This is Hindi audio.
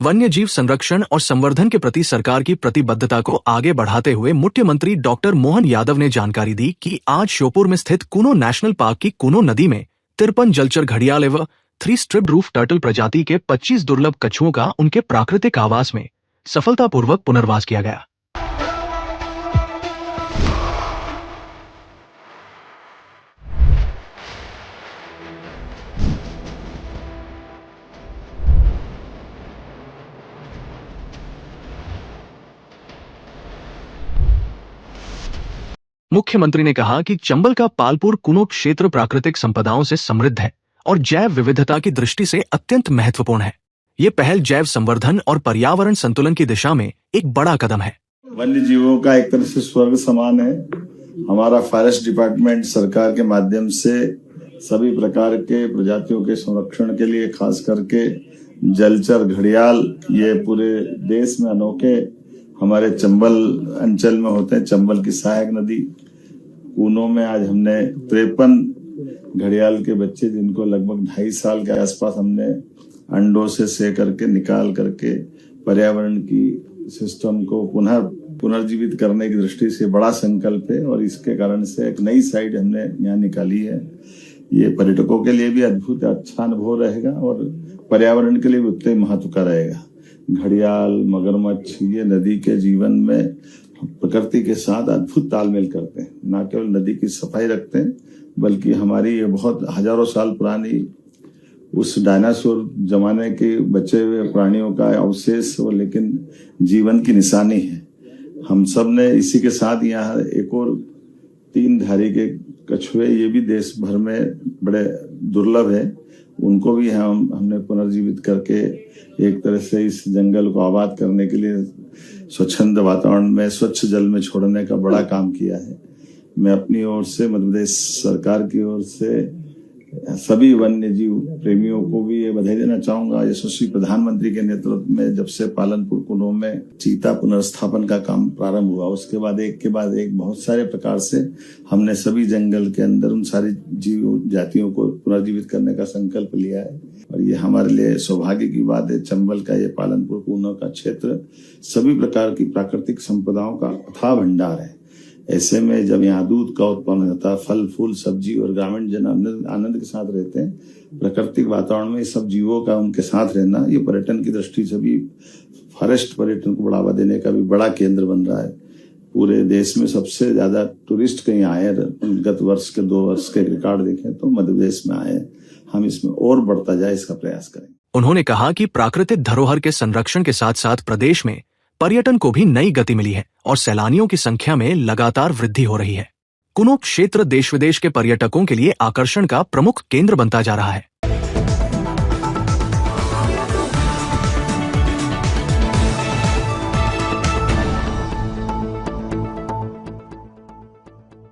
वन्य जीव संरक्षण और संवर्धन के प्रति सरकार की प्रतिबद्धता को आगे बढ़ाते हुए मुख्यमंत्री डॉक्टर मोहन यादव ने जानकारी दी कि आज श्योपुर में स्थित कुनो नेशनल पार्क की कुनो नदी में 53 जलचर घड़ियाल एवं 3 स्ट्रिप्ड रूफ टर्टल प्रजाति के 25 दुर्लभ कछुओं का उनके प्राकृतिक आवास में सफलतापूर्वक पुनर्वास किया गया। मुख्यमंत्री ने कहा कि चंबल का पालपुर कुनो क्षेत्र प्राकृतिक संपदाओं से समृद्ध है और जैव विविधता की दृष्टि से अत्यंत महत्वपूर्ण है। ये पहल जैव संवर्धन और पर्यावरण संतुलन की दिशा में एक बड़ा कदम है। वन्य जीवों का एक तरह से स्वर्ग समान है। हमारा फॉरेस्ट डिपार्टमेंट सरकार के माध्यम से सभी प्रकार के प्रजातियों के संरक्षण के लिए, खास करके जलचर घड़ियाल, ये पूरे देश में अनोखे हमारे चंबल अंचल में होते हैं। चंबल की सहायक नदी कुनो में आज हमने 53 घड़ियाल के बच्चे, जिनको लगभग 2.5 साल के आसपास हमने अंडों से से करके निकाल करके पर्यावरण की सिस्टम को पुनर्जीवित करने की दृष्टि से बड़ा संकल्प है और इसके कारण से एक नई साइट हमने यहाँ निकाली है। ये पर्यटकों के लिए भी अद्भुत अच्छा अनुभव रहेगा और पर्यावरण के लिए भी उतने महत्व का रहेगा। घड़ियाल, मगरमच्छ ये नदी के जीवन में प्रकृति के साथ अद्भुत तालमेल करते हैं। न केवल नदी की सफाई रखते हैं, बल्कि हमारी ये बहुत हजारों साल पुरानी उस डायनासोर जमाने के बचे हुए प्राणियों का अवशेष हो, लेकिन जीवन की निशानी है। हम सब ने इसी के साथ यहाँ एक और 3 धारी के कछुए, ये भी देश भर में बड़े दुर्लभ है, उनको भी हमने पुनर्जीवित करके एक तरह से इस जंगल को आबाद करने के लिए स्वच्छंद वातावरण में, स्वच्छ जल में छोड़ने का बड़ा काम किया है। मैं अपनी ओर से, मध्य प्रदेश सरकार की ओर से सभी वन्य जीव प्रेमियों को भी ये बधाई देना चाहूंगा। यशस्वी प्रधानमंत्री के नेतृत्व में जब से पालनपुर कुनो में चीता पुनर्स्थापन का काम प्रारंभ हुआ, उसके बाद एक के बाद एक बहुत सारे प्रकार से हमने सभी जंगल के अंदर उन सारी जीव जातियों को पुनर्जीवित करने का संकल्प लिया है और ये हमारे लिए सौभाग्य की बात है। चंबल का ये पालनपुर कुनो का क्षेत्र सभी प्रकार की प्राकृतिक संपदाओं का अथाह भंडार है। ऐसे में जब यहाँ दूध का उत्पन्न होता है, फल फूल सब्जी और ग्रामीण जन आनंद के साथ रहते हैं, प्राकृतिक वातावरण में सब जीवों का उनके साथ रहना, ये पर्यटन की दृष्टि से भी फॉरेस्ट पर्यटन को बढ़ावा देने का भी बड़ा केंद्र बन रहा है। पूरे देश में सबसे ज्यादा टूरिस्ट कहीं आए, गत वर्ष के 2 वर्ष के रिकॉर्ड देखें तो मध्य प्रदेश में आए। हम इसमें और बढ़ता जाए इसका प्रयास करें। उन्होंने कहा कि प्राकृतिक धरोहर के संरक्षण के साथ साथ प्रदेश में पर्यटन को भी नई गति मिली है और सैलानियों की संख्या में लगातार वृद्धि हो रही है। कुनो क्षेत्र देश विदेश के पर्यटकों के लिए आकर्षण का प्रमुख केंद्र बनता जा रहा है।